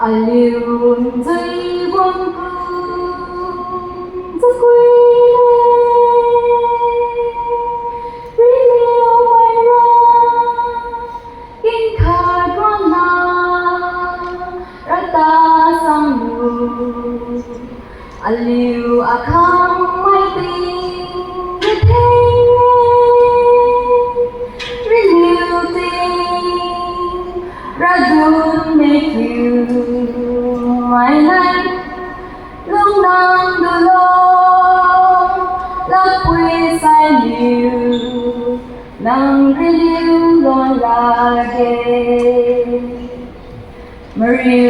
Aliu dây buông cương giấc quy lê liêu quay ra kinh khả con na rata sang lu Aliu akang mai tình biết thế liêu tình ra dùn make you my life lúc nắng đưa lo lấp quê sai liu nắng liu lo la ghê Maria